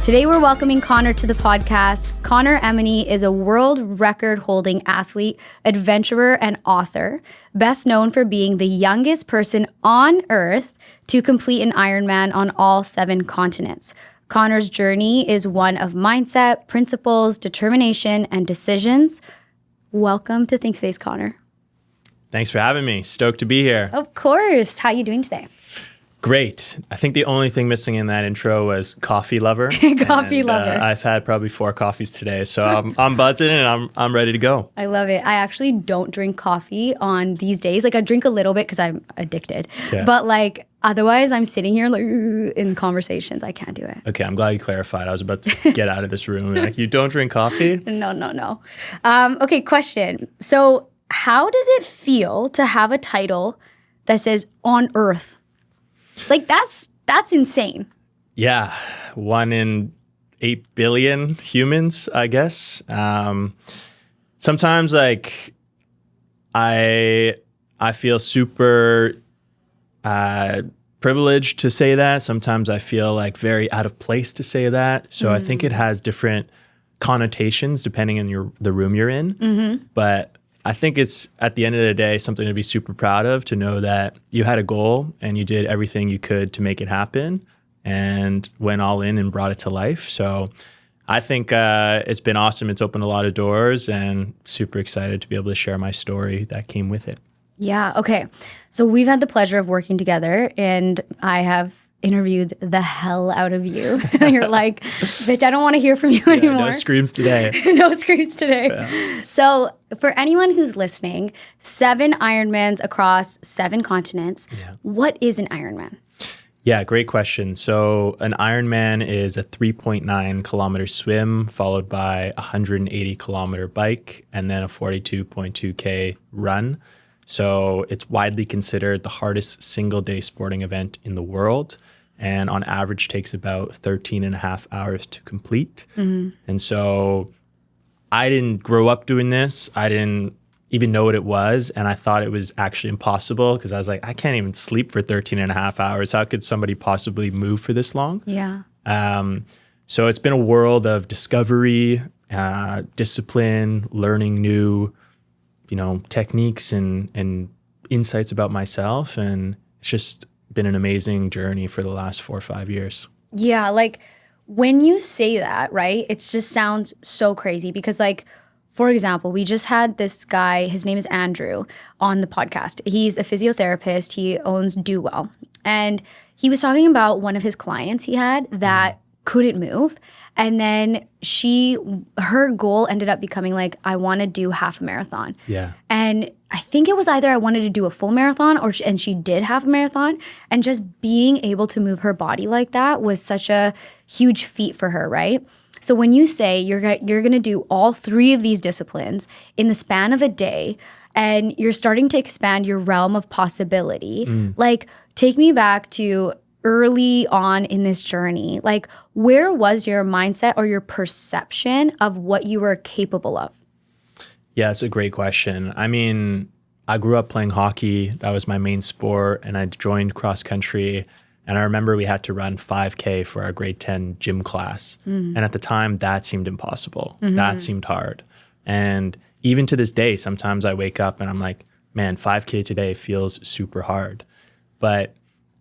Today we're welcoming Connor to the podcast. Connor Emeny is a world record-holding athlete, adventurer, and author, best known for being the youngest person on Earth to complete an Ironman on all 7 continents. Connor's journey is one of mindset, principles, determination, and decisions. Welcome to ThinkSpace, Connor. Thanks for having me. Stoked to be here. Of course. How are you doing today? Great. I think the only thing missing in that intro was coffee lover. Coffee lover. I've had probably 4 coffees today, so I'm buzzing and I'm ready to go. I love it. I actually don't drink coffee on these days. Like I drink a little bit because I'm addicted. Yeah. But like otherwise I'm sitting here like in conversations. I can't do it. Okay, I'm glad you clarified. I was about to get out of this room. Like, you don't drink coffee? No. Okay, question. So how does it feel to have a title that says on Earth? Like that's insane. Yeah, 1 in 8 billion humans, I guess. Sometimes like I feel super privileged to say that. Sometimes I feel like very out of place to say that. So I think it has different connotations depending on the room you're in. Mm-hmm. But I think it's, at the end of the day, something to be super proud of, to know that you had a goal and you did everything you could to make it happen and went all in and brought it to life. So I think it's been awesome. It's opened a lot of doors and super excited to be able to share my story that came with it. Yeah. Okay. So we've had the pleasure of working together and I have interviewed the hell out of you. You're like, bitch, I don't want to hear from you anymore. No screams today. No screams today. Yeah. So for anyone who's listening, 7 Ironmans across 7 continents. Yeah. What is an Ironman? Yeah, great question. So an Ironman is a 3.9 kilometer swim followed by a 180 kilometer bike and then a 42.2K run. So it's widely considered the hardest single day sporting event in the world, and on average takes about 13 and a half hours to complete. Mm-hmm. And so I didn't grow up doing this. I didn't even know what it was. And I thought it was actually impossible because I was like, I can't even sleep for 13 and a half hours. How could somebody possibly move for this long? Yeah. So it's been a world of discovery, discipline, learning new techniques and insights about myself. And it's just been an amazing journey for the last 4 or 5 years. Yeah. Like when you say that, right, it just sounds so crazy because like, for example, we just had this guy, his name is Andrew, on the podcast. He's a physiotherapist. He owns Do Well. And he was talking about one of his clients he had that couldn't move. And then her goal ended up becoming like, I want to do half a marathon. Yeah. And I think it was either I wanted to do a full marathon and she did half a marathon. And just being able to move her body like that was such a huge feat for her, right? So when you say you're going to do all 3 of these disciplines in the span of a day and you're starting to expand your realm of possibility, like take me back to early on in this journey. Like where was your mindset or your perception of what you were capable of? Yeah, it's a great question. I mean, I grew up playing hockey. That was my main sport. And I joined cross country. And I remember we had to run 5K for our grade 10 gym class. And at the time, that seemed impossible. Mm-hmm. That seemed hard. And even to this day, sometimes I wake up and I'm like, man, 5K today feels super hard. But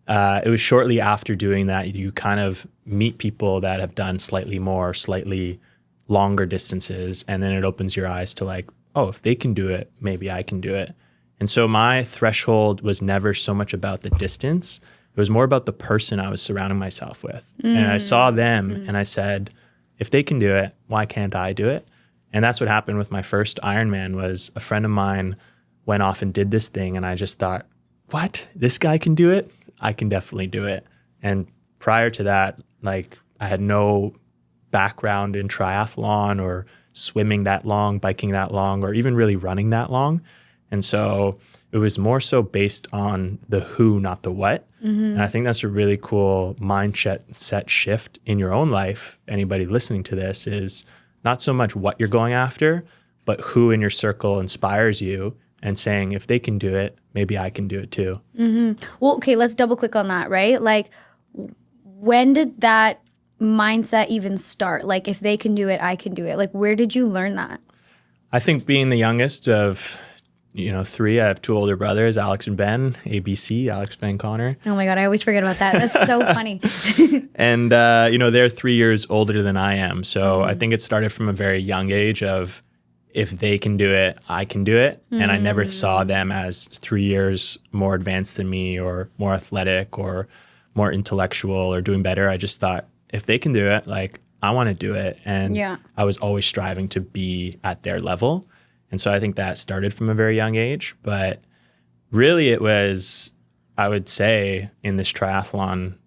it was shortly after doing that, you kind of meet people that have done slightly longer distances. And then it opens your eyes to like, oh, if they can do it, maybe I can do it. And so my threshold was never so much about the distance. It was more about the person I was surrounding myself with. And I saw them and I said, if they can do it, why can't I do it? And that's what happened with my first Ironman. Was a friend of mine went off and did this thing. And I just thought, what? This guy can do it? I can definitely do it. And prior to that, like I had no background in triathlon or swimming that long, biking that long, or even really running that long. And so it was more so based on the who, not the what. Mm-hmm. And I think that's a really cool mindset shift in your own life. Anybody listening to this is not so much what you're going after, but who in your circle inspires you and saying, if they can do it, maybe I can do it too. Mm-hmm. Well, okay, let's double click on that, right? Like, when did that mindset even start? Like, if they can do it, I can do it. Like, where did you learn that? I think being the youngest of, three, I have two older brothers, Alex and Ben, ABC, Alex, Ben, Connor. Oh my God, I always forget about that. That's so funny. And, they're 3 years older than I am. So I think it started from a very young age of, if they can do it, I can do it. And I never saw them as 3 years more advanced than me or more athletic or more intellectual or doing better. I just thought, if they can do it, like, I want to do it. And I was always striving to be at their level. And so I think that started from a very young age. But really it was, I would say, in this triathlon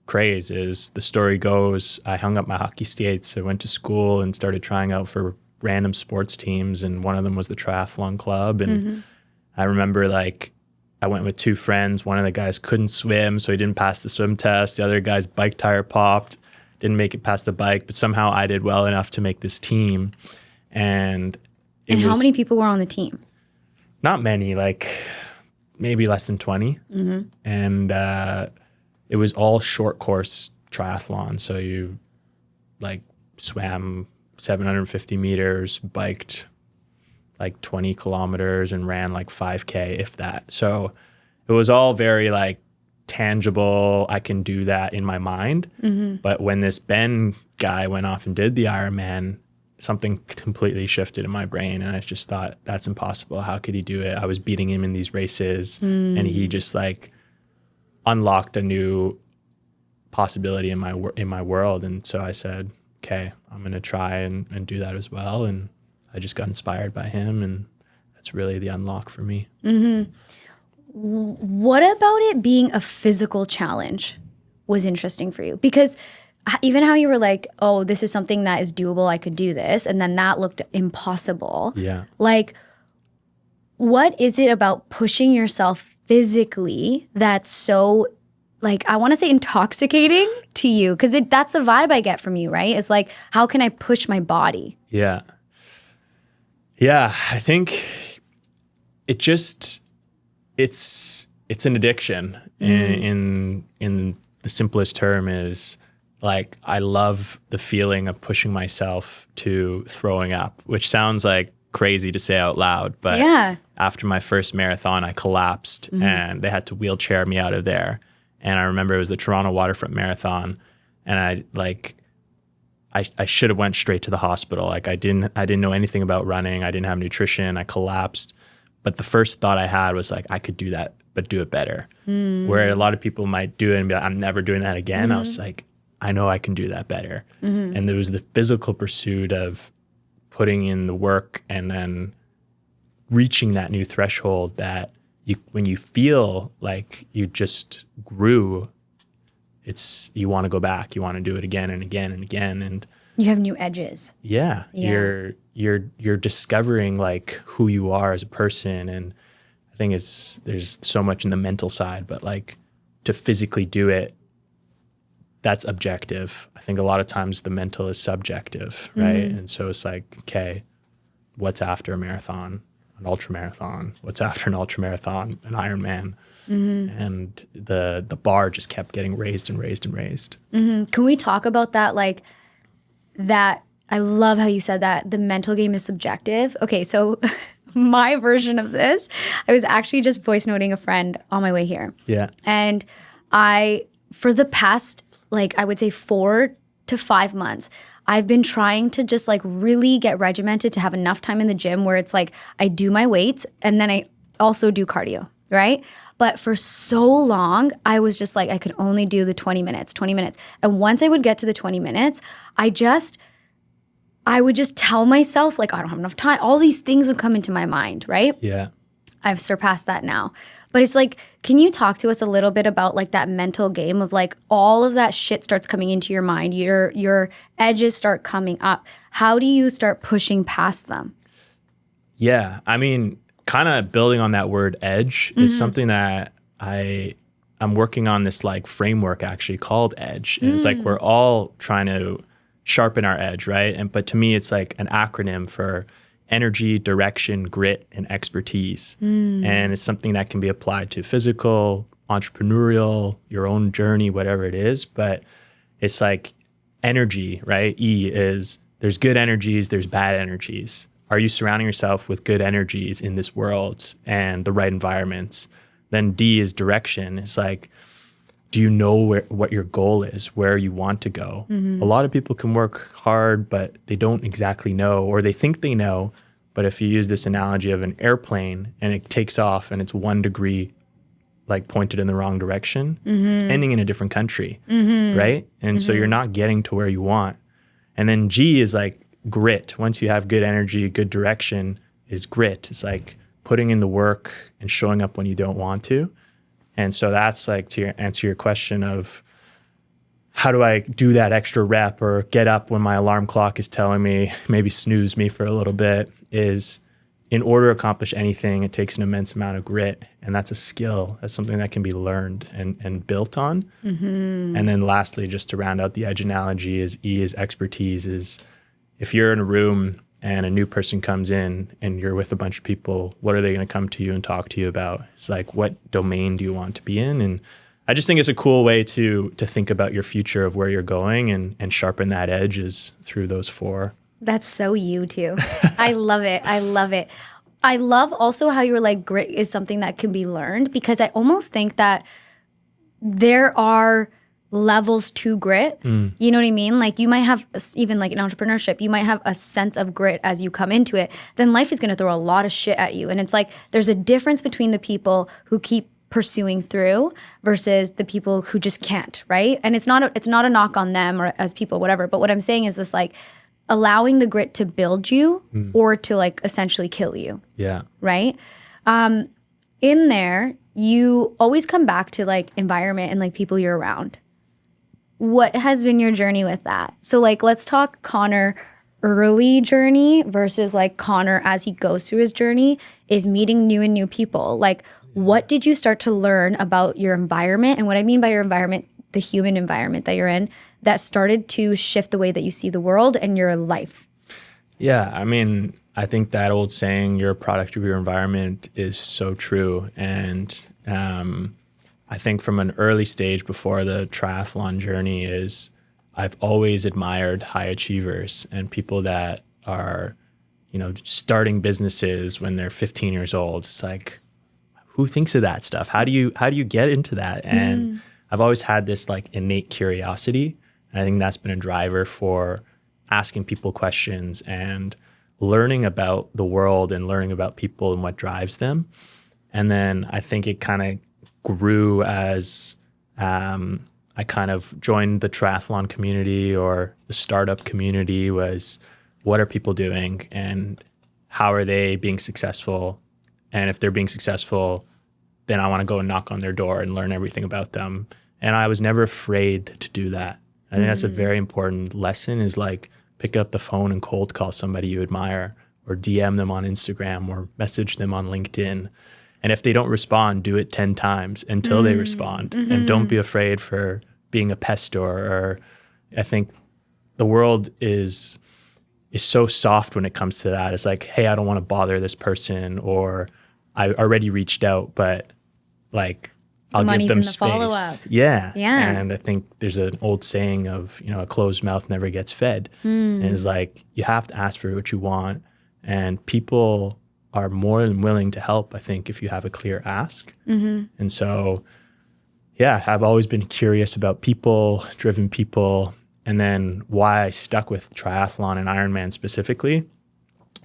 craze, is the story goes, I hung up my hockey skates. I went to school and started trying out for random sports teams. And one of them was the triathlon club. And I remember, like, I went with two friends. One of the guys couldn't swim, so he didn't pass the swim test. The other guy's bike tire popped, didn't make it past the bike, but somehow I did well enough to make this team. And how many people were on the team? Not many, like maybe less than 20. And it was all short course triathlon. So you like swam 750 meters, biked like 20 kilometers and ran like 5K, if that. So it was all very like tangible. I can do that in my mind. But when this Ben guy went off and did the Ironman, something completely shifted in my brain. And I just thought, that's impossible. How could he do it? I was beating him in these races and he just like unlocked a new possibility in my world. And so I said, okay, I'm going to try and do that as well. And I just got inspired by him, and that's really the unlock for me. What about it being a physical challenge was interesting for you? Because even how you were like, oh, this is something that is doable, I could do this, and then that looked impossible. Yeah. Like, what is it about pushing yourself physically that's so, like, I want to say intoxicating to you? Because that's the vibe I get from you, right? It's like, how can I push my body? Yeah. Yeah, I think it just, it's an addiction in the simplest term. Is like, I love the feeling of pushing myself to throwing up, which sounds like crazy to say out loud. But after my first marathon, I collapsed and they had to wheelchair me out of there. And I remember it was the Toronto Waterfront Marathon, and I should have went straight to the hospital. Like, I didn't know anything about running. I didn't have nutrition. I collapsed. But the first thought I had was like, I could do that, but do it better. Where a lot of people might do it and be like, I'm never doing that again. I was like, I know I can do that better. And there was the physical pursuit of putting in the work and then reaching that new threshold that when you feel like you just grew, you want to go back. You want to do it again and again and again. And you have new edges. Yeah. You're discovering like who you are as a person. And I think there's so much in the mental side, but like to physically do it, that's objective. I think a lot of times the mental is subjective, right? And so it's like, okay, what's after a marathon, an ultra marathon? What's after an ultra marathon, an Ironman? And the bar just kept getting raised and raised and raised. Can we talk about that? Like that, I love how you said that the mental game is subjective. Okay, so my version of this, I was actually just voice noting a friend on my way here. Yeah. And for the past, like, I would say 4 to 5 months, I've been trying to just like really get regimented to have enough time in the gym where it's like I do my weights and then I also do cardio, right? But for so long, I was just like, I could only do the 20 minutes. And once I would get to the 20 minutes, I would just tell myself, like, I don't have enough time. All these things would come into my mind, right? Yeah. I've surpassed that now. But it's like, can you talk to us a little bit about like that mental game of like all of that shit starts coming into your mind, your edges start coming up. How do you start pushing past them? Yeah. I mean, kind of building on that word edge is something that I'm working on, this like framework actually called edge. And it's like, we're all trying to sharpen our edge, right? But to me, it's like an acronym for energy, direction, grit, and expertise. And it's something that can be applied to physical, entrepreneurial, your own journey, whatever it is. But it's like energy, right? E is there's good energies, there's bad energies. Are you surrounding yourself with good energies in this world and the right environments? Then D is direction. It's like, do you know what your goal is, where you want to go? A lot of people can work hard, but they don't exactly know, or they think they know. But if you use this analogy of an airplane and it takes off and it's 1 degree like pointed in the wrong direction, it's ending in a different country, right? And so you're not getting to where you want. And then G is like grit. Once you have good energy, good direction is grit. It's like putting in the work and showing up when you don't want to. And so that's like, to answer your question of how do I do that extra rep or get up when my alarm clock is telling me, maybe snooze me for a little bit, is in order to accomplish anything, it takes an immense amount of grit. And that's a skill. That's something that can be learned and built on. And then lastly, just to round out the edge analogy, is E is expertise. Is if you're in a room and a new person comes in and you're with a bunch of people, what are they going to come to you and talk to you about? It's like, what domain do you want to be in? And I just think it's a cool way to think about your future of where you're going and sharpen that edge is through those 4. That's so you too. I love it. I love it. I love also how you were like, grit is something that can be learned, because I almost think that there are levels to grit. You know what I mean? Like you might have, even like in entrepreneurship, you might have a sense of grit as you come into it. Then life is going to throw a lot of shit at you. And it's like, there's a difference between the people who keep pursuing through versus the people who just can't, right? And it's not a knock on them or as people, whatever. But what I'm saying is this, like, allowing the grit to build you or to like essentially kill you. Yeah. Right? In there, you always come back to like environment and like people you're around. What has been your journey with that? So like, let's talk Connor early journey versus like Connor as he goes through his journey is meeting new people. Like, what did you start to learn about your environment? And what I mean by your environment, the human environment that you're in, that started to shift the way that you see the world and your life? Yeah, I mean, I think that old saying, you're a product of your environment, is so true. And I think from an early stage before the triathlon journey is I've always admired high achievers and people that are, you know, starting businesses when they're 15 years old. It's like, who thinks of that stuff? How do you get into that? And I've always had this like innate curiosity. And I think that's been a driver for asking people questions and learning about the world and learning about people and what drives them. And then I think it kind of grew as I kind of joined the triathlon community or the startup community. Was what are people doing and how are they being successful? And if they're being successful, then I want to go and knock on their door and learn everything about them. And I was never afraid to do that. I think that's a very important lesson, is like pick up the phone and cold call somebody you admire, or DM them on Instagram or message them on LinkedIn. And if they don't respond, do it 10 times until they respond. And don't be afraid for being a pestor. Or I think the world is so soft when it comes to that. It's like, hey, I don't want to bother this person, or I already reached out, but like I'll give them space. Follow-up. Yeah. And I think there's an old saying of, you know, a closed mouth never gets fed. And it's like, you have to ask for what you want. And people are more than willing to help, I think, if you have a clear ask. And so, yeah, I've always been curious about people, driven people. And then why I stuck with triathlon and Ironman specifically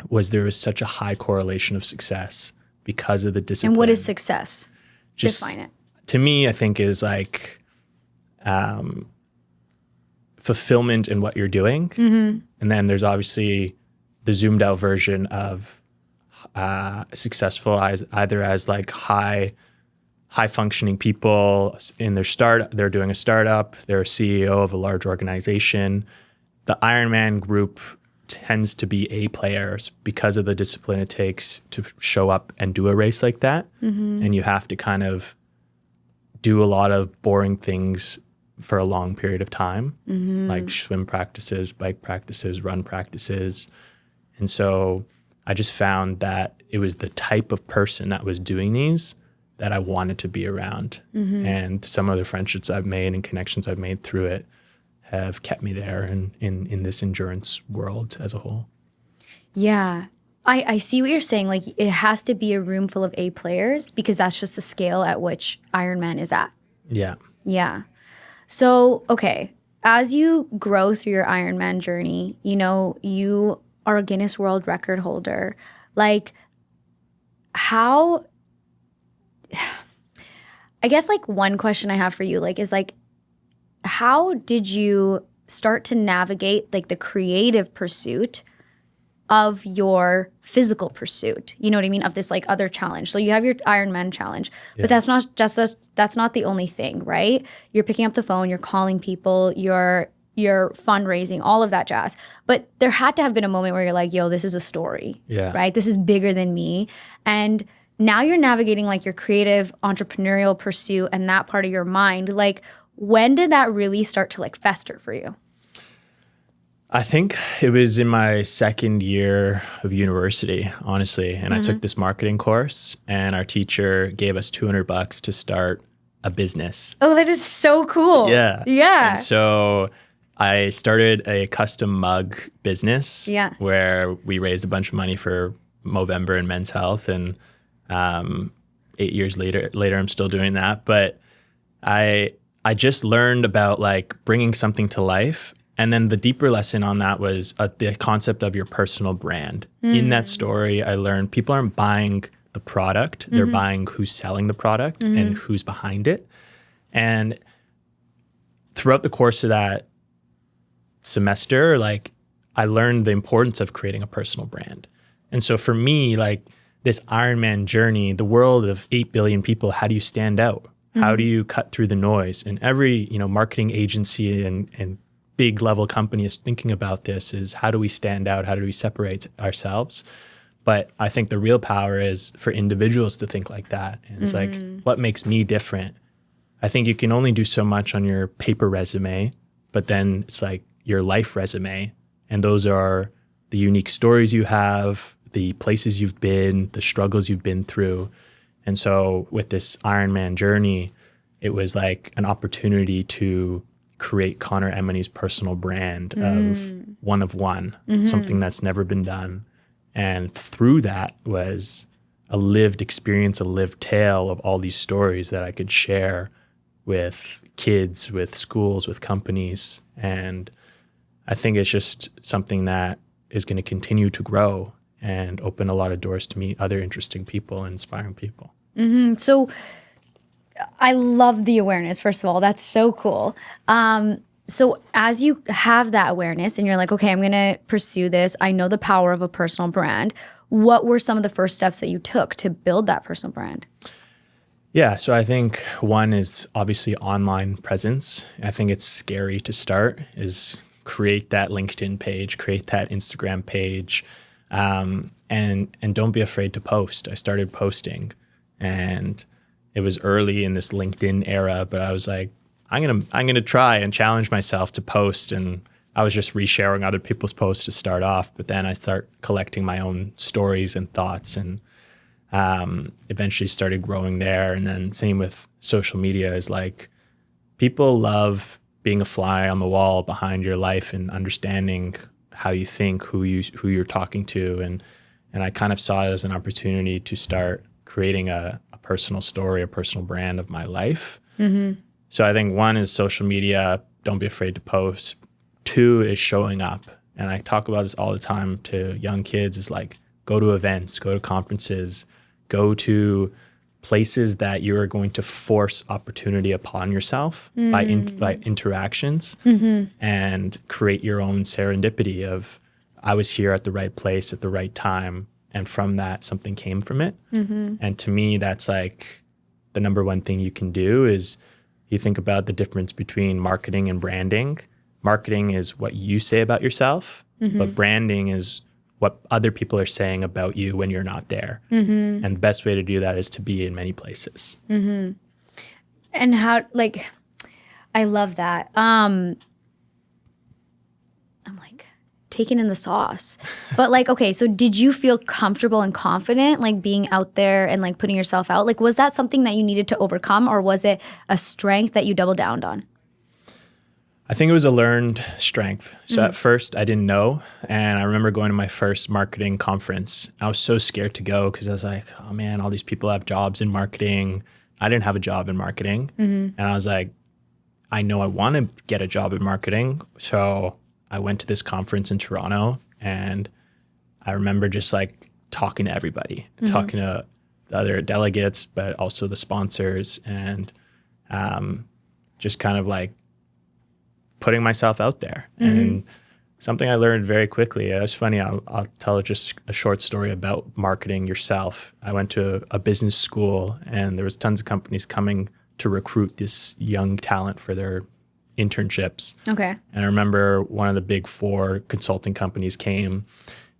was there was such a high correlation of success because of the discipline. And what is success? Define it. To me, I think is like fulfillment in what you're doing. And then there's obviously the zoomed out version of successful either as like high functioning people in their they're doing a startup, they're a CEO of a large organization. The Ironman group tends to be A players because of the discipline it takes to show up and do a race like that. And you have to kind of do a lot of boring things for a long period of time, like swim practices, bike practices, run practices. And so I just found that it was the type of person that was doing these that I wanted to be around. And some of the friendships I've made and connections I've made through it have kept me there in this endurance world as a whole. Yeah. I see what you're saying. Like, it has to be a room full of A players because that's just the scale at which Ironman is at. Yeah. Yeah. So, okay, as you grow through your Ironman journey, you know, you are a Guinness World Record holder. Like, how, I guess, like, one question I have for you, like, is like, how did you start to navigate, like, the creative pursuit of your physical pursuit, you know what I mean, of this like other challenge? So you have your Ironman challenge, but that's not the only thing, right? You're picking up the phone, you're calling people, you're fundraising, all of that jazz. But there had to have been a moment where you're like, yo, this is a story, right? This is bigger than me. And now you're navigating like your creative entrepreneurial pursuit and that part of your mind. Like, when did that really start to like fester for you? I think it was in my second year of university, honestly. And I took this marketing course, and our teacher gave us $200 to start a business. Oh, that is so cool. Yeah. Yeah. And so I started a custom mug business where we raised a bunch of money for Movember and Men's Health. And 8 years later, I'm still doing that. But I just learned about like bringing something to life. And then the deeper lesson on that was the concept of your personal brand. In that story, I learned people aren't buying the product. They're buying who's selling the product and who's behind it. And throughout the course of that semester, like, I learned the importance of creating a personal brand. And so for me, like, this Ironman journey, the world of 8 billion people, how do you stand out? How do you cut through the noise? And every, marketing agency and big level company is thinking about this, is how do we stand out? How do we separate ourselves? But I think the real power is for individuals to think like that. And it's like, what makes me different? I think you can only do so much on your paper resume, but then it's like your life resume. And those are the unique stories you have, the places you've been, the struggles you've been through. And so with this Ironman journey, it was like an opportunity to create Connor Emeny's personal brand of one of one, something that's never been done. And through that was a lived experience, a lived tale of all these stories that I could share with kids, with schools, with companies. And I think it's just something that is going to continue to grow and open a lot of doors to meet other interesting people and inspiring people. So I love the awareness, first of all. That's so cool. So as you have that awareness and you're like, okay, I'm going to pursue this, I know the power of a personal brand. What were some of the first steps that you took to build that personal brand? Yeah, so I think one is obviously online presence. I think it's scary to start, is create that LinkedIn page, create that Instagram page, and don't be afraid to post. I started posting, and it was early in this LinkedIn era, but I was like, I'm gonna try and challenge myself to post. And I was just resharing other people's posts to start off, but then I start collecting my own stories and thoughts, and eventually started growing there. And then same with social media, is like, people love being a fly on the wall behind your life and understanding how you think, who you're talking to, and I kind of saw it as an opportunity to start creating a personal story, a personal brand of my life. So I think one is social media, don't be afraid to post. Two is showing up. And I talk about this all the time to young kids, is like, go to events, go to conferences, go to places that you are going to force opportunity upon yourself by interactions, and create your own serendipity of, I was here at the right place at the right time. And from that, something came from it. And to me, that's like the number one thing you can do. Is you think about the difference between marketing and branding. Marketing is what you say about yourself, but branding is what other people are saying about you when you're not there. And the best way to do that is to be in many places. And how, like, I love that. I'm like taking in the sauce. But like, okay, so did you feel comfortable and confident, like, being out there and like putting yourself out? Like, was that something that you needed to overcome, or was it a strength that you doubled down on? I think it was a learned strength. So at first I didn't know. And I remember going to my first marketing conference. I was so scared to go because I was like, oh man, all these people have jobs in marketing. I didn't have a job in marketing. And I was like, I know I want to get a job in marketing. So I went to this conference in Toronto, and I remember just like talking to everybody, talking to the other delegates, but also the sponsors, and just kind of like putting myself out there. And something I learned very quickly, it was funny, I'll tell just a short story about marketing yourself. I went to a business school, and there was tons of companies coming to recruit this young talent for their internships. Okay. And I remember one of the big 4 consulting companies came,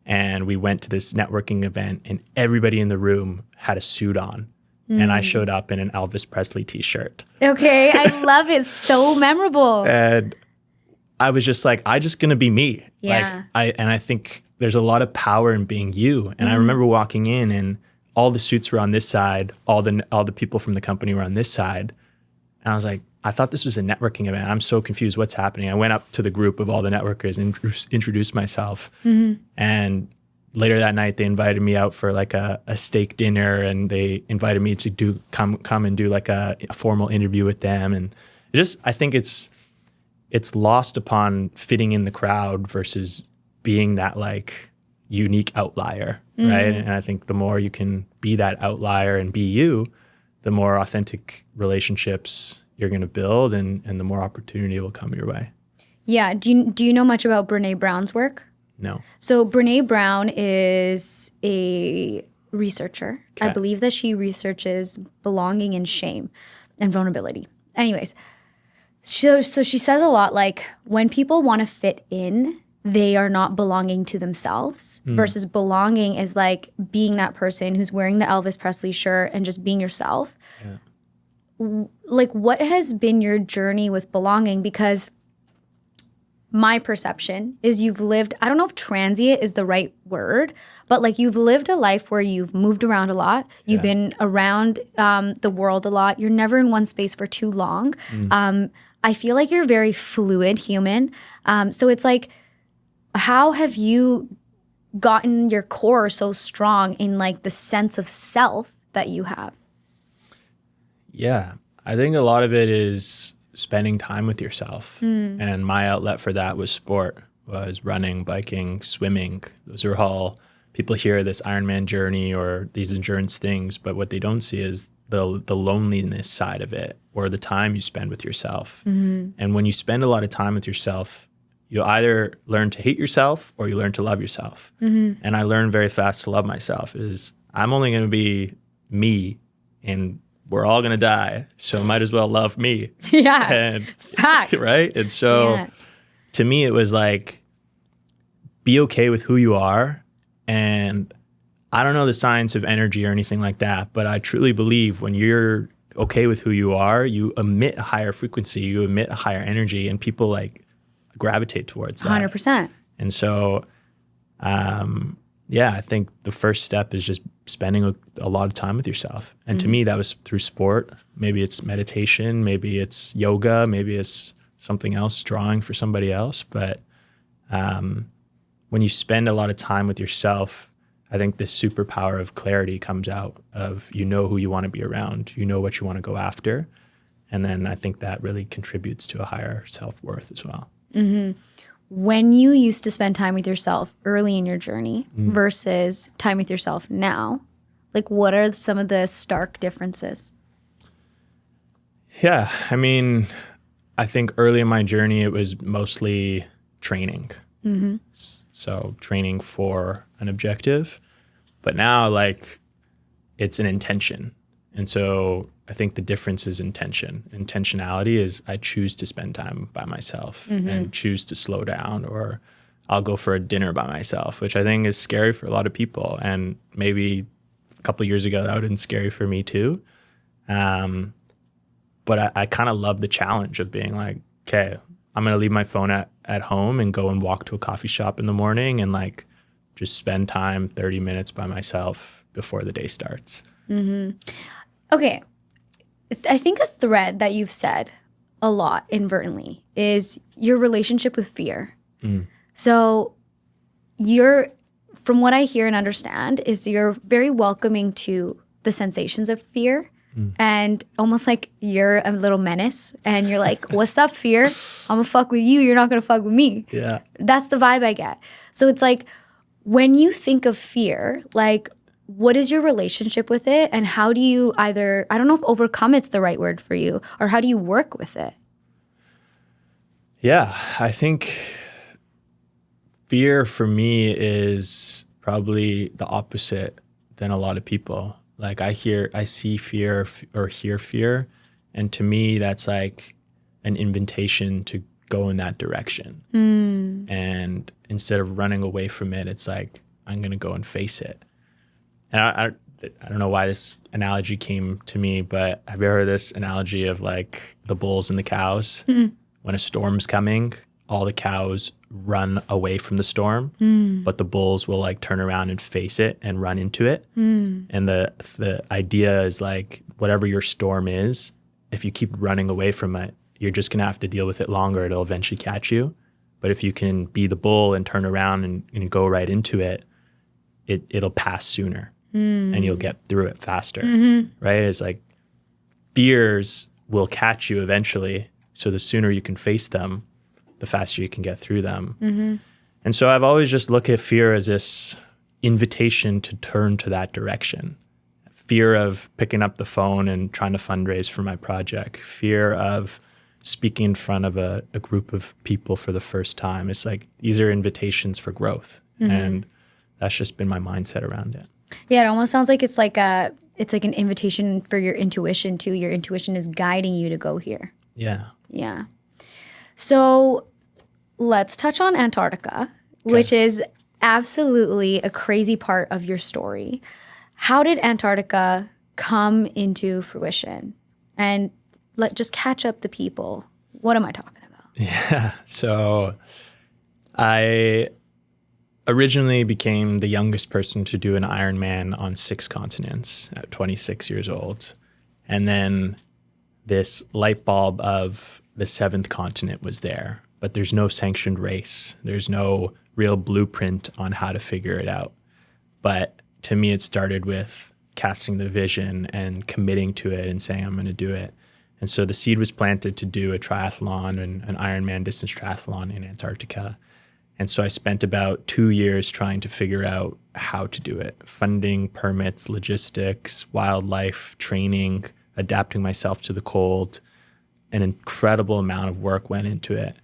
and we went to this networking event, and everybody in the room had a suit on. And I showed up in an Elvis Presley t-shirt. Okay. I love it. So memorable. And I was just like, I'm just going to be me. Yeah. I think there's a lot of power in being you. And I remember walking in, and all the suits were on this side. All the people from the company were on this side. And I was like, I thought this was a networking event. I'm so confused. What's happening? I went up to the group of all the networkers and introduced myself. And later that night, they invited me out for like a steak dinner, and they invited me to come and do like a formal interview with them. And I think it's lost upon fitting in the crowd versus being that like unique outlier, right? And I think the more you can be that outlier and be you, the more authentic relationships you're going to build, and the more opportunity will come your way. Yeah. Do you know much about Brené Brown's work? No. So Brené Brown is a researcher. Okay. I believe that she researches belonging and shame and vulnerability. Anyways, so she says a lot like, when people want to fit in, they are not belonging to themselves, versus belonging is like being that person who's wearing the Elvis Presley shirt and just being yourself. Yeah. Like, what has been your journey with belonging? Because my perception is you've lived, I don't know if transient is the right word, but like you've lived a life where you've moved around a lot. You've been around the world a lot. You're never in one space for too long. I feel like you're a very fluid human. So it's like, how have you gotten your core so strong in like the sense of self that you have? Yeah, I think a lot of it is spending time with yourself. And my outlet for that was sport, was running, biking, swimming. Those are all, people hear this Ironman journey or these endurance things, but what they don't see is the loneliness side of it, or the time you spend with yourself. And when you spend a lot of time with yourself, you'll either learn to hate yourself or you learn to love yourself. And I learned very fast to love myself. Is I'm only going to be me, and we're all going to die. So might as well love me. Yeah. And, facts. right? And so to me, it was like, be okay with who you are. And I don't know the science of energy or anything like that, but I truly believe when you're okay with who you are, you emit a higher frequency, you emit a higher energy, and people like gravitate towards that. 100%. And so, I think the first step is just spending a lot of time with yourself. And to me, that was through sport. Maybe it's meditation, maybe it's yoga, maybe it's something else, drawing for somebody else. But when you spend a lot of time with yourself, I think this superpower of clarity comes out of, you know who you want to be around, you know what you want to go after. And then I think that really contributes to a higher self-worth as well. When you used to spend time with yourself early in your journey versus time with yourself now, like what are some of the stark differences? Yeah, I mean, I think early in my journey, it was mostly training. So training for an objective, but now like it's an intention. And so I think the difference is intention. Intentionality is I choose to spend time by myself and choose to slow down, or I'll go for a dinner by myself, which I think is scary for a lot of people. And maybe a couple of years ago, that would have been scary for me too. But I kind of love the challenge of being like, okay, I'm going to leave my phone at home and go and walk to a coffee shop in the morning and like just spend time 30 minutes by myself before the day starts. Okay. I think a thread that you've said a lot inadvertently is your relationship with fear. So from what I hear and understand, is you're very welcoming to the sensations of fear. And almost like you're a little menace and you're like, what's up, fear? I'm gonna fuck with you. You're not gonna fuck with me. Yeah. That's the vibe I get. So it's like, when you think of fear, like, what is your relationship with it? And how do you I don't know if overcome it's the right word for you, or how do you work with it? Yeah, I think fear for me is probably the opposite than a lot of people. Like I see fear or hear fear, and to me that's like an invitation to go in that direction. And instead of running away from it, it's like I'm gonna go and face it. And I don't know why this analogy came to me, but have you heard this analogy of like the bulls and the cows? When a storm's coming, all the cows run away from the storm, but the bulls will like turn around and face it and run into it. And the idea is like, whatever your storm is, if you keep running away from it, you're just gonna have to deal with it longer. It'll eventually catch you. But if you can be the bull and turn around and go right into it, it'll pass sooner and you'll get through it faster, right? It's like fears will catch you eventually. So the sooner you can face them, the faster you can get through them. And so I've always just looked at fear as this invitation to turn to that direction. Fear of picking up the phone and trying to fundraise for my project. Fear of speaking in front of a group of people for the first time. It's like, these are invitations for growth. And that's just been my mindset around it. Yeah, it almost sounds like it's like an invitation for your intuition too. Your intuition is guiding you to go here. Yeah. Yeah. So let's touch on Antarctica, which is absolutely a crazy part of your story. How did Antarctica come into fruition? And just catch up the people. What am I talking about? Yeah. So I originally became the youngest person to do an Ironman on 6 continents at 26 years old. And then this light bulb of the 7th continent was there, but there's no sanctioned race. There's no real blueprint on how to figure it out. But to me, it started with casting the vision and committing to it and saying, I'm going to do it. And so the seed was planted to do a triathlon and an Ironman distance triathlon in Antarctica. And so I spent about 2 years trying to figure out how to do it. Funding, permits, logistics, wildlife, training, adapting myself to the cold. An incredible amount of work went into it.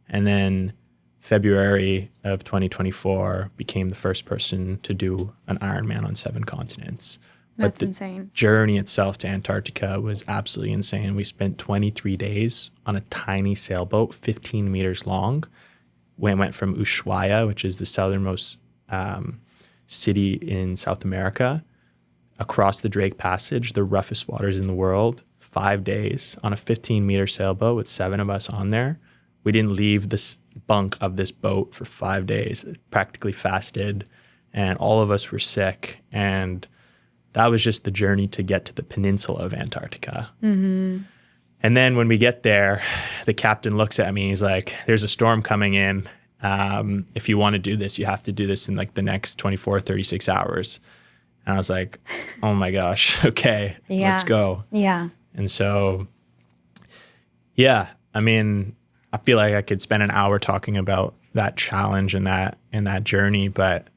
And then February of 2024 became the first person to do an Ironman on 7 continents. That's insane. Journey itself to Antarctica was absolutely insane. We spent 23 days on a tiny sailboat, 15 meters long. We went from Ushuaia, which is the southernmost city in South America, across the Drake Passage, the roughest waters in the world, 5 days on a 15-meter sailboat with 7 of us on there. We didn't leave this bunk of this boat for 5 days. Practically fasted, and all of us were sick. And that was just the journey to get to the peninsula of Antarctica. And then when we get there, the captain looks at me. He's like, there's a storm coming in. If you want to do this, you have to do this in like the next 24, 36 hours. And I was like, oh my gosh, okay, let's go. Yeah. And so, yeah, I mean, I feel like I could spend an hour talking about that challenge and that journey, but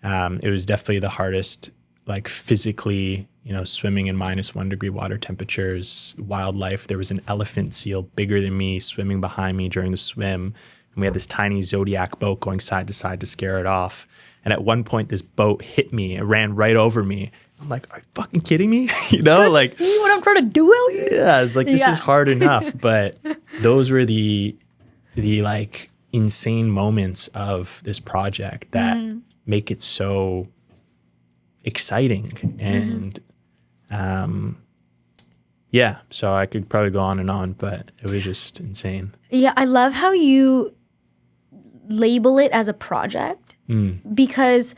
it was definitely the hardest, like physically, swimming in -1 degree water temperatures, wildlife. There was an elephant seal bigger than me swimming behind me during the swim. And we had this tiny Zodiac boat going side to side to scare it off. And at one point, this boat hit me. It ran right over me. I'm like, are you fucking kidding me? Like, see what I'm trying to do out here? Yeah, it's like, this is hard enough. But those were the like insane moments of this project that make it so exciting. And so I could probably go on and on, but it was just insane. Yeah, I love how you label it as a project because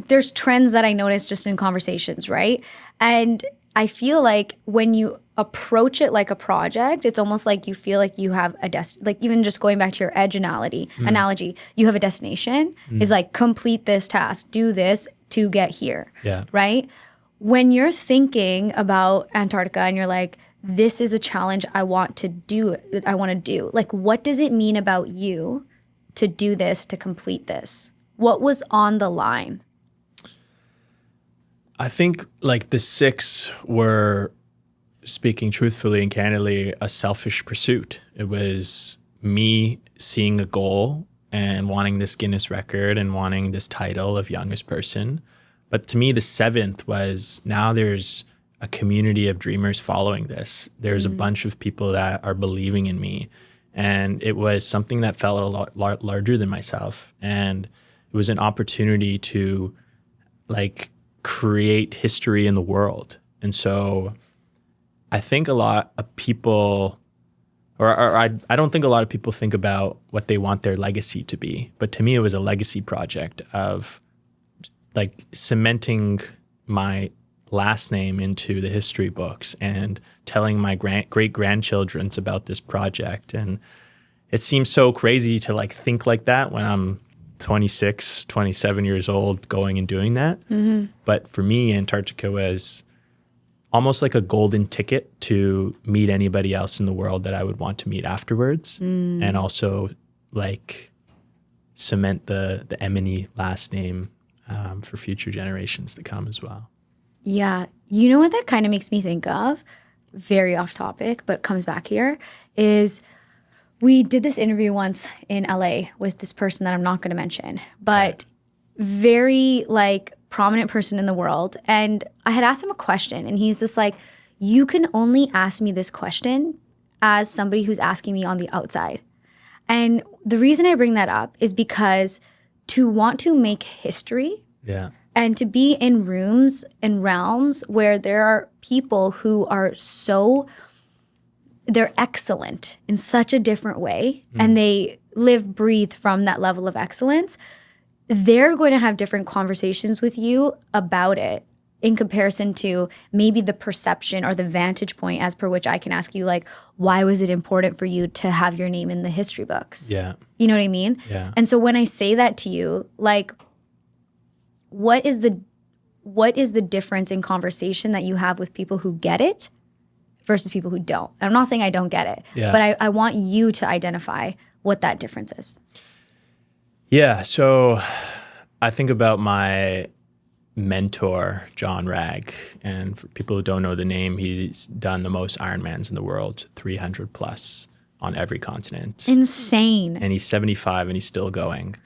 there's trends that I notice just in conversations, right? And I feel like when you approach it like a project, it's almost like you feel like you have a like even just going back to your edge analogy, you have a destination is like complete this task, do this to get here. Yeah. Right? When you're thinking about Antarctica and you're like, this is a challenge I want to do. Like, what does it mean about you to do this, to complete this? What was on the line? I think like the 6 were, speaking truthfully and candidly, a selfish pursuit. It was me seeing a goal and wanting this Guinness record and wanting this title of youngest person. But to me, the 7th was now there's a community of dreamers following this. There's a bunch of people that are believing in me. And it was something that felt a lot larger than myself. And it was an opportunity to like create history in the world. And so I think a lot of people, I don't think a lot of people think about what they want their legacy to be. But to me, it was a legacy project of like cementing my last name into the history books and telling my great grandchildren's about this project. And it seems so crazy to like think like that when I'm 26, 27 years old going and doing that. But for me, Antarctica was almost like a golden ticket to meet anybody else in the world that I would want to meet afterwards. And also like cement the Emeny last name for future generations to come as well. Yeah. You know what that kind of makes me think of? Very off topic, but comes back here, is we did this interview once in LA with this person that I'm not going to mention, but very like prominent person in the world. And I had asked him a question and he's just like, you can only ask me this question as somebody who's asking me on the outside. And the reason I bring that up is because to want to make history and to be in rooms and realms where there are people who are they're excellent in such a different way and they breathe from that level of excellence, they're going to have different conversations with you about it in comparison to maybe the perception or the vantage point as per which I can ask you, like, why was it important for you to have your name in the history books? Yeah. You know what I mean? Yeah. And so when I say that to you, like, what is the difference in conversation that you have with people who get it versus people who don't? And I'm not saying I don't get it, but I want you to identify what that difference is. Yeah. So I think about my mentor, John Ragg. And for people who don't know the name, he's done the most Ironmans in the world, 300 plus on every continent. Insane. And he's 75 and he's still going.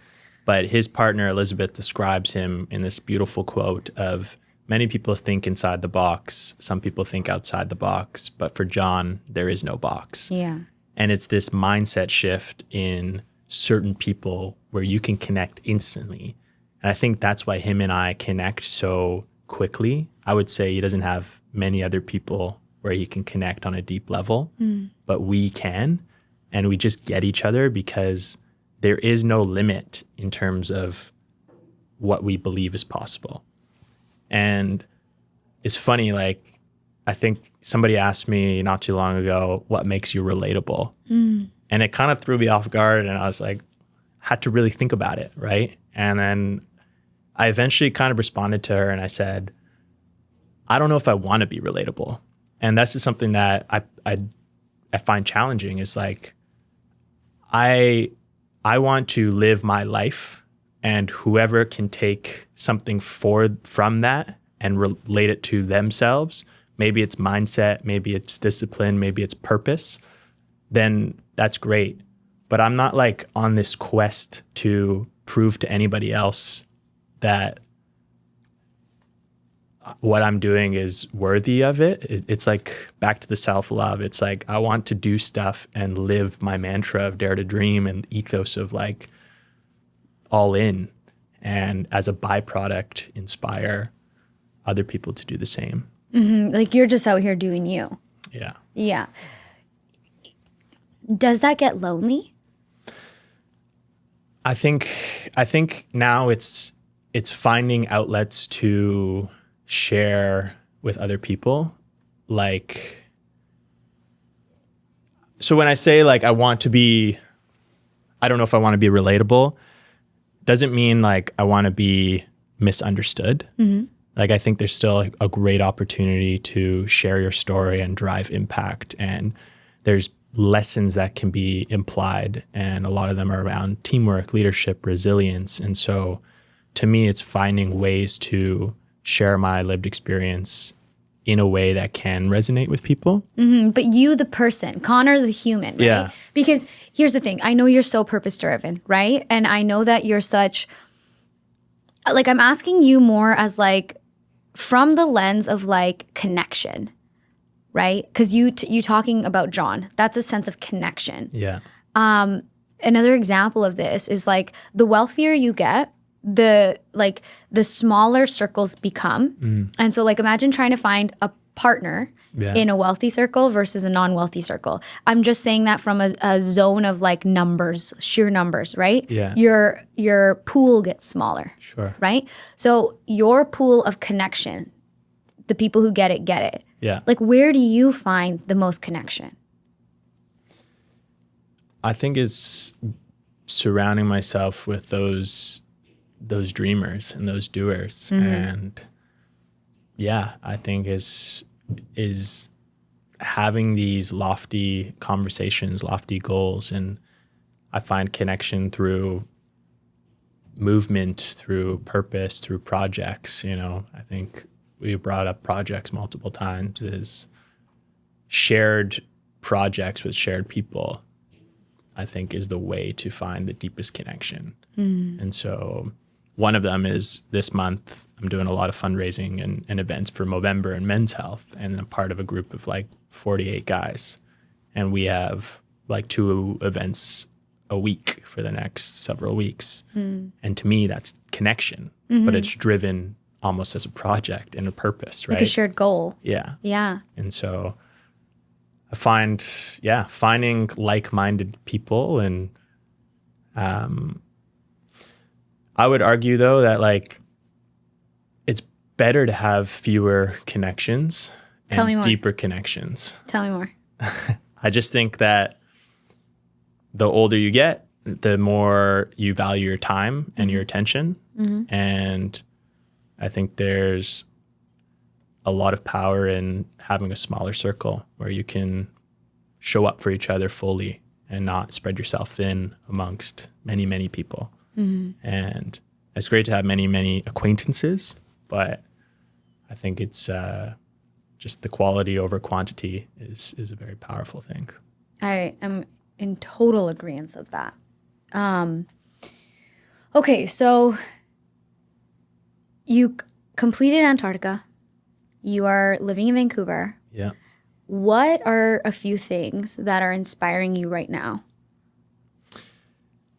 But his partner, Elizabeth, describes him in this beautiful quote of, many people think inside the box, some people think outside the box, but for John, there is no box. Yeah. And it's this mindset shift in certain people where you can connect instantly. And I think that's why him and I connect so quickly. I would say he doesn't have many other people where he can connect on a deep level, but we can. And we just get each other because there is no limit in terms of what we believe is possible. And it's funny, like, I think somebody asked me not too long ago, what makes you relatable? And it kind of threw me off guard. And I was like, had to really think about it, right? And then I eventually kind of responded to her and I said, I don't know if I want to be relatable. And that's just something that I find challenging is like, I want to live my life, and whoever can take something from that and relate it to themselves, maybe it's mindset, maybe it's discipline, maybe it's purpose, then that's great. But I'm not like on this quest to prove to anybody else that what I'm doing is worthy of it. It's like back to the self-love. It's like I want to do stuff and live my mantra of dare to dream and ethos of like all in, and as a byproduct inspire other people to do the same. Like you're just out here doing you. Yeah. Yeah. Does that get lonely? I think now it's finding outlets to share with other people. Like, so when I say like I don't know if I want to be relatable, doesn't mean like I want to be misunderstood. Like, I think there's still a great opportunity to share your story and drive impact. And there's lessons that can be implied. And a lot of them are around teamwork, leadership, resilience. And so to me, it's finding ways to share my lived experience in a way that can resonate with people. But you, the person, Connor, the human, right? Yeah. Because here's the thing. I know you're so purpose driven, right? And I know that you're such, like, I'm asking you more as like, from the lens of like connection, right? Because you talking about John, that's a sense of connection. Yeah. Another example of this is like the wealthier you get, the smaller circles become. And so like imagine trying to find a partner in a wealthy circle versus a non-wealthy circle. I'm just saying that from a zone of like numbers, sheer numbers, right? Yeah. Your pool gets smaller. Sure. Right? So your pool of connection, the people who get it. Yeah. Like, where do you find the most connection? I think it's surrounding myself with those dreamers and those doers. And yeah, I think is having these lofty conversations, lofty goals. And I find connection through movement, through purpose, through projects. You know, I think we brought up projects multiple times, is shared projects with shared people, I think, is the way to find the deepest connection. And so one of them is this month, I'm doing a lot of fundraising and events for Movember and Men's Health. And I'm part of a group of like 48 guys. And we have like 2 events a week for the next several weeks. And to me, that's connection, but it's driven almost as a project and a purpose, right? Like a shared goal. Yeah. Yeah. And so I find, finding like-minded people. And I would argue though that like it's better to have fewer connections Tell me and more. deeper connections. Tell me more. I just think that the older you get, the more you value your time and your attention. And I think there's a lot of power in having a smaller circle where you can show up for each other fully and not spread yourself thin amongst many, many people. And it's great to have many, many acquaintances, but I think it's just the quality over quantity is a very powerful thing. I am in total agreement of that. Okay, so you completed Antarctica. You are living in Vancouver. Yeah. What are a few things that are inspiring you right now?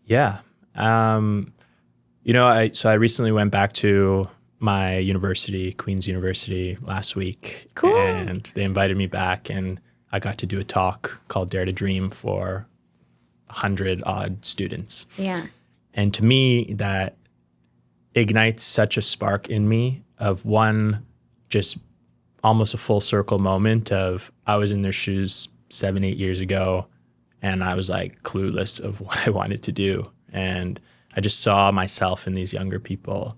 Yeah. You know, I recently went back to my university, Queen's University, last week. Cool. And they invited me back, and I got to do a talk called Dare to Dream for 100 odd students. Yeah. And to me, that ignites such a spark in me of one, just almost a full circle moment of I was in their shoes 7-8 years ago, and I was like clueless of what I wanted to do. And I just saw myself in these younger people,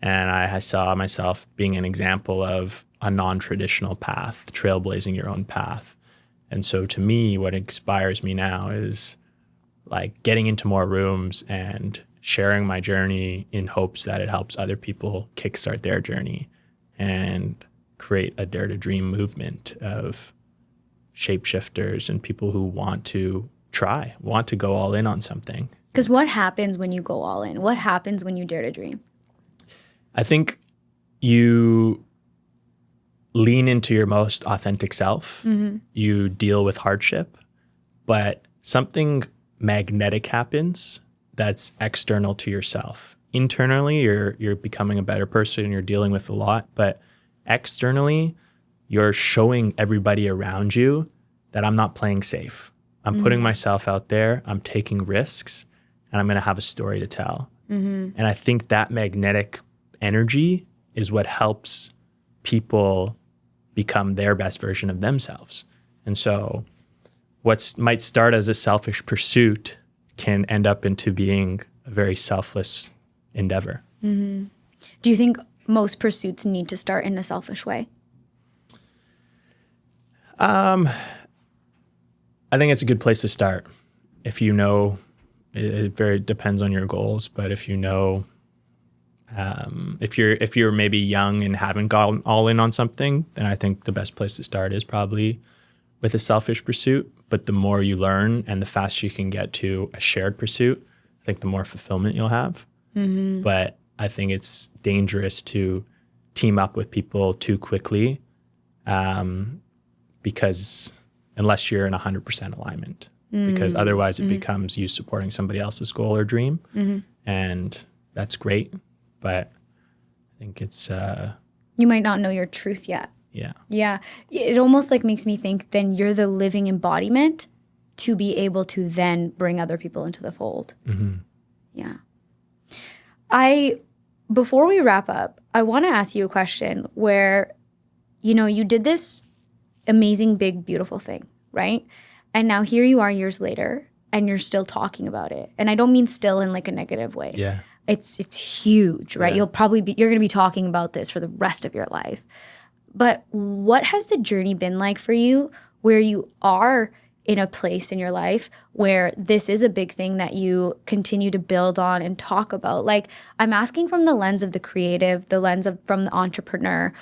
and I saw myself being an example of a non-traditional path, trailblazing your own path. And so to me, what inspires me now is like getting into more rooms and sharing my journey in hopes that it helps other people kickstart their journey and create a Dare to Dream movement of shapeshifters and people who want to go all in on something. Because what happens when you go all in? What happens when you dare to dream? I think you lean into your most authentic self. You deal with hardship, but something magnetic happens that's external to yourself. Internally, you're becoming a better person, you're dealing with a lot, but externally, you're showing everybody around you that I'm not playing safe. I'm putting myself out there, I'm taking risks, and I'm going to have a story to tell. And I think that magnetic energy is what helps people become their best version of themselves. And so what might start as a selfish pursuit can end up into being a very selfless endeavor. Mm-hmm. Do you think most pursuits need to start in a selfish way? I think it's a good place to start. If you know, it very depends on your goals, but if you know, if you're maybe young and haven't gone all in on something, then I think the best place to start is probably with a selfish pursuit. But the more you learn and the faster you can get to a shared pursuit, I think the more fulfillment you'll have. Mm-hmm. But I think it's dangerous to team up with people too quickly, because unless you're in 100% alignment, because otherwise it becomes you supporting somebody else's goal or dream. And that's great. But I think it's... you might not know your truth yet. Yeah. Yeah. It almost like makes me think then you're the living embodiment to be able to then bring other people into the fold. Mm-hmm. Yeah. Before we wrap up, I want to ask you a question where, you did this amazing, big, beautiful thing, right? And now here you are years later and you're still talking about it. And I don't mean still in like a negative way. Yeah. It's huge, right? Yeah. You're going to be talking about this for the rest of your life. But what has the journey been like for you where you are in a place in your life where this is a big thing that you continue to build on and talk about? Like, I'm asking from the lens of the creative, the lens from the entrepreneur.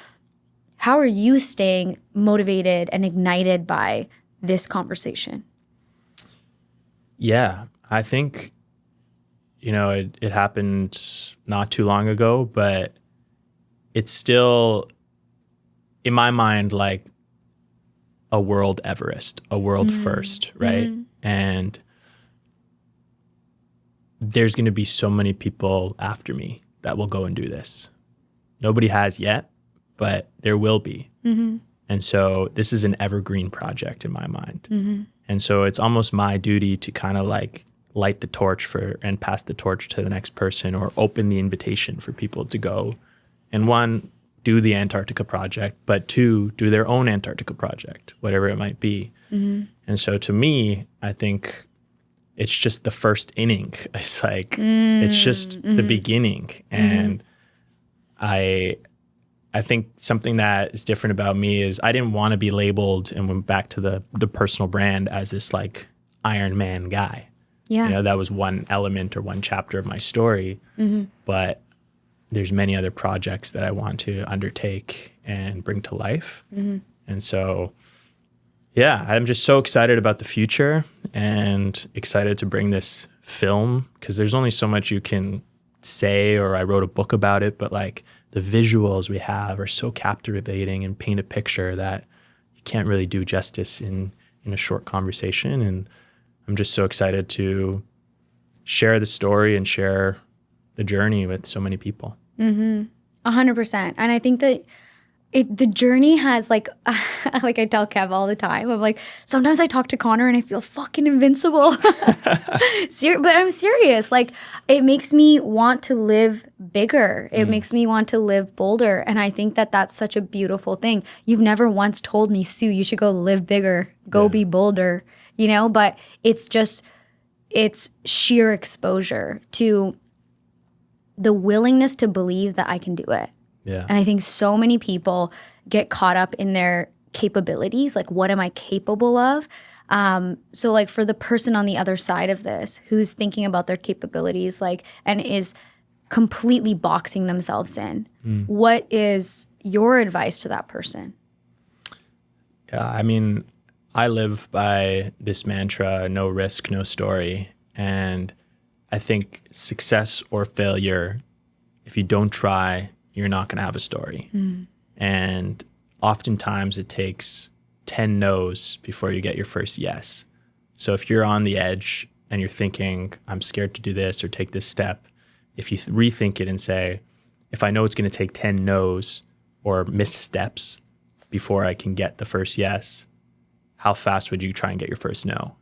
How are you staying motivated and ignited by this conversation? Yeah, I think, it happened not too long ago, but it's still, in my mind, like a world Everest, a world first, right? Mm-hmm. And there's going to be so many people after me that will go and do this. Nobody has yet, but there will be. Mm-hmm. And so this is an evergreen project in my mind. Mm-hmm. And so it's almost my duty to kind of like light the torch and pass the torch to the next person, or open the invitation for people to go and, one, do the Antarctica project, but two, do their own Antarctica project, whatever it might be. Mm-hmm. And so to me, I think it's just the first inning. It's like, it's just the beginning. And I think something that is different about me is I didn't want to be labeled, and went back to the personal brand, as this like Ironman guy. Yeah. That was one element or one chapter of my story. Mm-hmm. But there's many other projects that I want to undertake and bring to life. Mm-hmm. And so, yeah, I'm just so excited about the future and excited to bring this film, because there's only so much you can say, or I wrote a book about it, but like the visuals we have are so captivating and paint a picture that you can't really do justice in a short conversation. And I'm just so excited to share the story and share the journey with so many people. 100%. And I think that the journey has like I tell Kev all the time, I'm like, sometimes I talk to Connor and I feel fucking invincible. But I'm serious. Like, it makes me want to live bigger. It makes me want to live bolder. And I think that that's such a beautiful thing. You've never once told me, Sue, you should go live bigger, go be bolder, but it's sheer exposure to the willingness to believe that I can do it. Yeah. And I think so many people get caught up in their capabilities, like, what am I capable of? So like, for the person on the other side of this who's thinking about their capabilities, like, and is completely boxing themselves in, what is your advice to that person? Yeah, I mean, I live by this mantra, no risk, no story. And I think success or failure, if you don't try, you're not going to have a story. And oftentimes it takes 10 no's before you get your first yes. So if you're on the edge and you're thinking, I'm scared to do this or take this step, if you rethink it and say, if I know it's going to take 10 no's or missteps before I can get the first yes, how fast would you try and get your first no?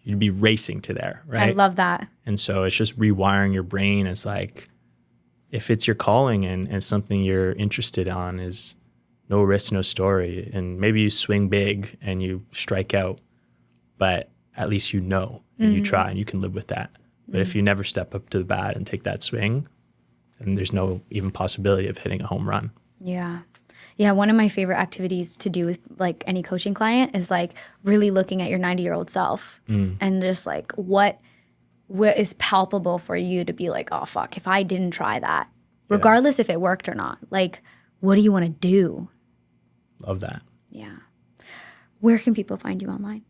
You'd be racing to there, right? I love that. And so it's just rewiring your brain as like, if it's your calling and something you're interested on, is no risk, no story. And maybe you swing big and you strike out, but at least you know and you try and you can live with that. But if you never step up to the bat and take that swing, then there's no even possibility of hitting a home run. Yeah. Yeah, one of my favorite activities to do with like any coaching client is like really looking at your 90-year-old self and just like what is palpable for you to be like, oh fuck, if I didn't try that, regardless if it worked or not, like what do you want to do? Love that. Yeah. Where can people find you online?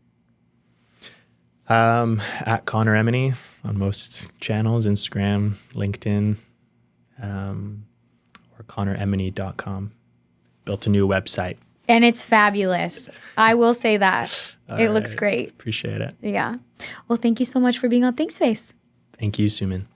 At Connor Emeny on most channels, Instagram, LinkedIn, or ConnorEmeny.com. Built a new website. And it's fabulous. I will say that. It looks great. Appreciate it. Yeah. Well, thank you so much for being on ThinkSpace. Thank you, Summan.